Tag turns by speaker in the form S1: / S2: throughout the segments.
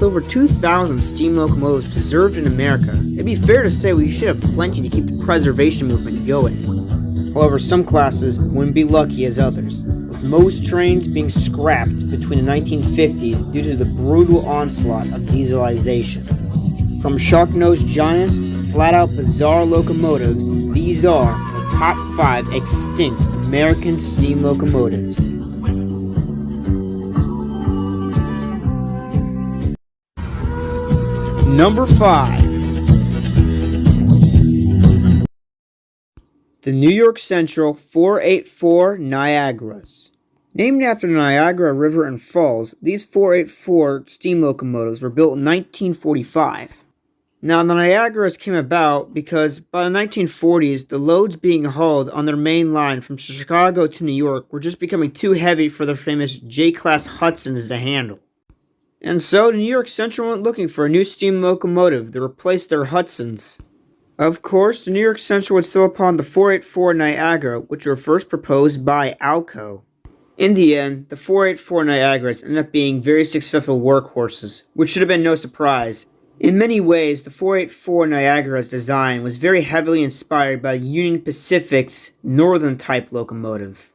S1: With over 2,000 steam locomotives preserved in America, it'd be fair to say we should have plenty to keep the preservation movement going. However, some classes wouldn't be lucky as others, with most trains being scrapped between the 1950s due to the brutal onslaught of dieselization. From shark-nosed giants to flat-out bizarre locomotives, these are the top 5 extinct American steam locomotives. Number 5. The New York Central 484 Niagaras. Named after the Niagara River and Falls, these 484 steam locomotives were built in 1945. Now, the Niagaras came about because by the 1940s, the loads being hauled on their main line from Chicago to New York were just becoming too heavy for their famous J-class Hudsons to handle. And so the New York Central went looking for a new steam locomotive to replace their Hudsons. Of course, the New York Central would settle upon the 484 Niagara, which were first proposed by Alco. In the end, the 484 Niagaras ended up being very successful workhorses, which should have been no surprise. In many ways, the 484 Niagara's design was very heavily inspired by Union Pacific's Northern type locomotive.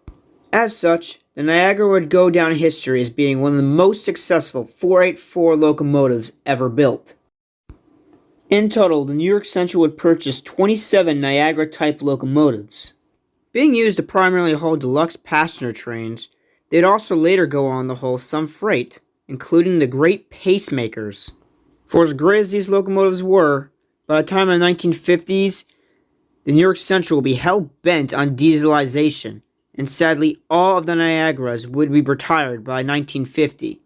S1: As such, the Niagara would go down in history as being one of the most successful 484 locomotives ever built. In total, the New York Central would purchase 27 Niagara-type locomotives. Being used to primarily haul deluxe passenger trains, they'd also later go on to haul some freight, including the great pacemakers. For as great as these locomotives were, by the time of the 1950s, the New York Central would be hell-bent on dieselization, and sadly all of the Niagaras would be retired by 1950.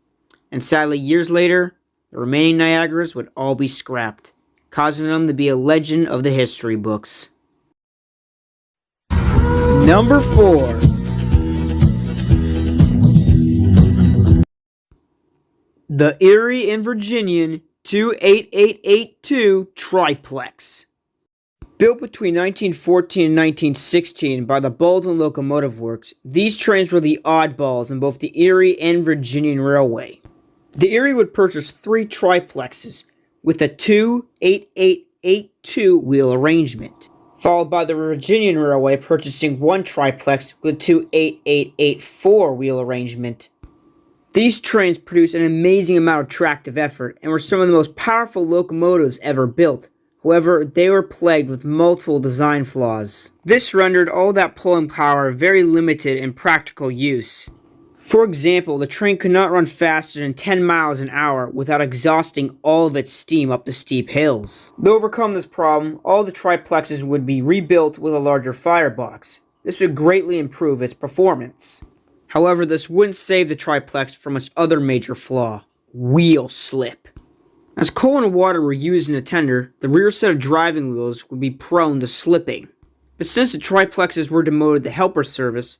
S1: And sadly, years later, the remaining Niagaras would all be scrapped, causing them to be a legend of the history books. Number 4. The Erie and Virginian 28882 Triplex. Built between 1914 and 1916 by the Baldwin Locomotive Works, these trains were the oddballs in both the Erie and Virginian Railway. The Erie would purchase 3 triplexes with a 28882 wheel arrangement, followed by the Virginian Railway purchasing 1 triplex with a 28884 wheel arrangement. These trains produced an amazing amount of tractive effort and were some of the most powerful locomotives ever built. However, they were plagued with multiple design flaws. This rendered all that pulling power very limited in practical use. For example, the train could not run faster than 10 miles an hour without exhausting all of its steam up the steep hills. To overcome this problem, all the triplexes would be rebuilt with a larger firebox. This would greatly improve its performance. However, this wouldn't save the triplex from its other major flaw: wheel slip. As coal and water were used in the tender, the rear set of driving wheels would be prone to slipping. But since the triplexes were demoted to helper service,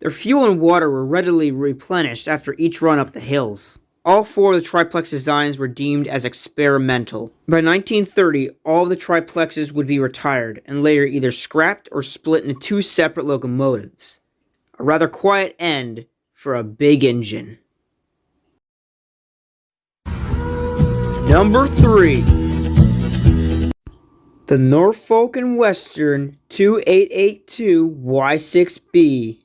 S1: their fuel and water were readily replenished after each run up the hills. All 4 of the triplex designs were deemed as experimental. By 1930, all of the triplexes would be retired and later either scrapped or split into 2 separate locomotives. A rather quiet end for a big engine. Number 3. The Norfolk and Western 2882 Y6B.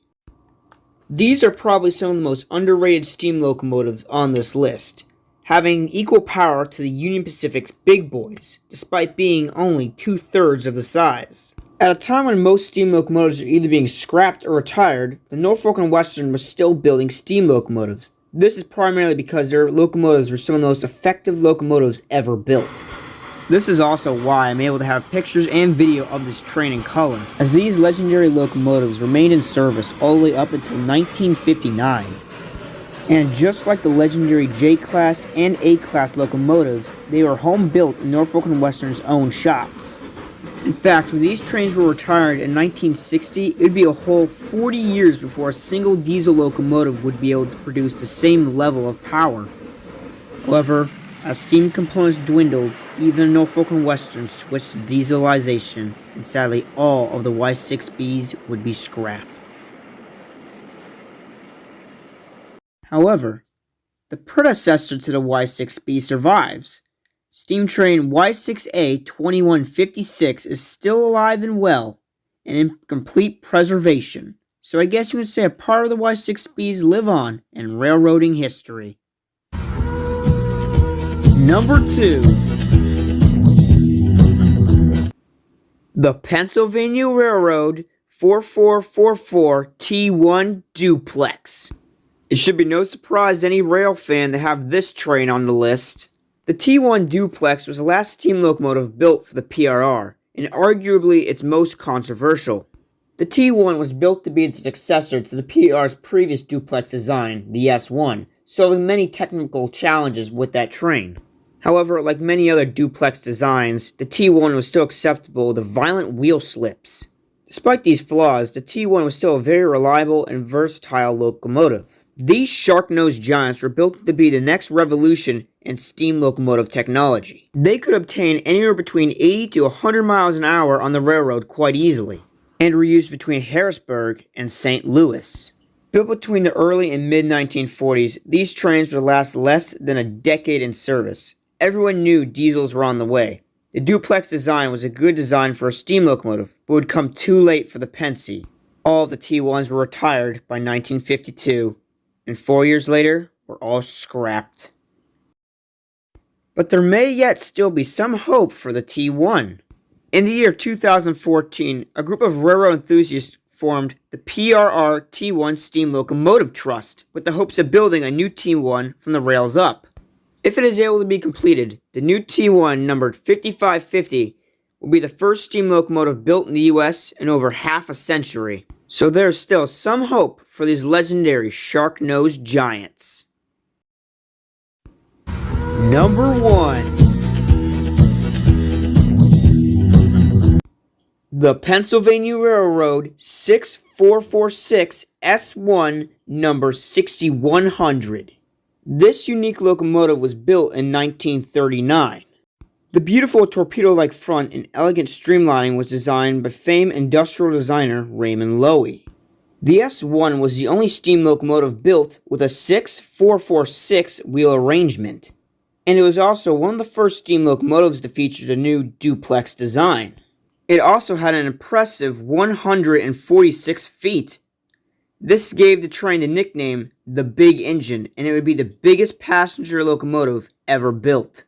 S1: These are probably some of the most underrated steam locomotives on this list, having equal power to the Union Pacific's big boys, despite being only 2/3 of the size. At a time when most steam locomotives are either being scrapped or retired, the Norfolk and Western was still building steam locomotives. This is primarily because their locomotives were some of the most effective locomotives ever built. This is also why I'm able to have pictures and video of this train in color, as these legendary locomotives remained in service all the way up until 1959. And just like the legendary J-Class and A-Class locomotives, they were home-built in Norfolk and Western's own shops. In fact, when these trains were retired in 1960, it would be a whole 40 years before a single diesel locomotive would be able to produce the same level of power. However, as steam components dwindled, even Norfolk and Western switched to dieselization, and sadly all of the Y6Bs would be scrapped. However, the predecessor to the Y6B survives. Steam train Y6A 2156 is still alive and well, and in complete preservation, so I guess you could say a part of the Y6Bs live on in railroading history. Number 2. The Pennsylvania Railroad 4444 T1 Duplex. It should be no surprise to any rail fan to have this train on the list. The T1 Duplex was the last steam locomotive built for the PRR, and arguably its most controversial. The T1 was built to be the successor to the PRR's previous duplex design, the S1, solving many technical challenges with that train. However, like many other duplex designs, the T1 was still acceptable to violent wheel slips. Despite these flaws, the T1 was still a very reliable and versatile locomotive. These shark-nosed giants were built to be the next revolution in steam locomotive technology. They could obtain anywhere between 80 to 100 miles an hour on the railroad quite easily, and were used between Harrisburg and St. Louis. Built between the early and mid-1940s, these trains would last less than a decade in service. Everyone knew diesels were on the way. The duplex design was a good design for a steam locomotive, but would come too late for the Pennsy. All of the T1s were retired by 1952, and 4 years later, were all scrapped. But there may yet still be some hope for the T1. In the year 2014, a group of railroad enthusiasts formed the PRR T1 Steam Locomotive Trust with the hopes of building a new T1 from the rails up. If it is able to be completed, the new T1 numbered 5550 will be the first steam locomotive built in the US in over half a century. So there is still some hope for these legendary shark-nosed giants. Number 1. The Pennsylvania Railroad 6446 S1 number 6100. This unique locomotive was built in 1939. The beautiful torpedo-like front and elegant streamlining was designed by famed industrial designer Raymond Loewy. The S1 was the only steam locomotive built with a 6446 wheel arrangement, and it was also one of the first steam locomotives to feature the new duplex design. It also had an impressive 146 feet. This gave the train the nickname the Big Engine, and it would be the biggest passenger locomotive ever built.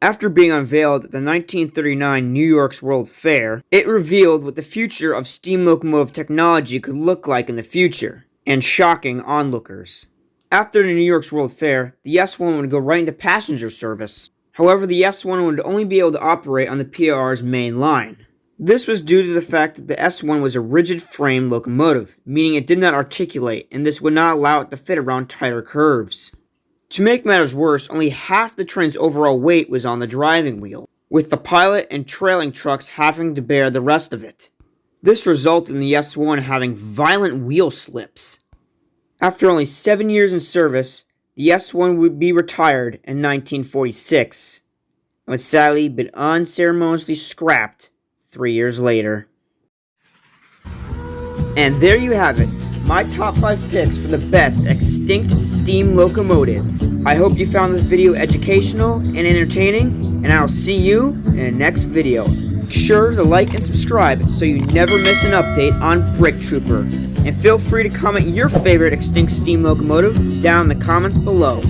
S1: After being unveiled at the 1939 New York's World Fair, it revealed what the future of steam locomotive technology could look like in the future, and shocking onlookers. After the New York's World Fair, the S1 would go right into passenger service. However, the S1 would only be able to operate on the PRR's main line. This was due to the fact that the S1 was a rigid-frame locomotive, meaning it did not articulate, and this would not allow it to fit around tighter curves. To make matters worse, only half the train's overall weight was on the driving wheel, with the pilot and trailing trucks having to bear the rest of it. This resulted in the S1 having violent wheel slips. After only 7 years in service, the S1 would be retired in 1946, and would sadly been unceremoniously scrapped 3 years later. And there you have it, my top 5 picks for the best extinct steam locomotives. I hope you found this video educational and entertaining, and I'll see you in the next video. Make sure to like and subscribe so you never miss an update on Brick Trooper. And feel free to comment your favorite extinct steam locomotive down in the comments below.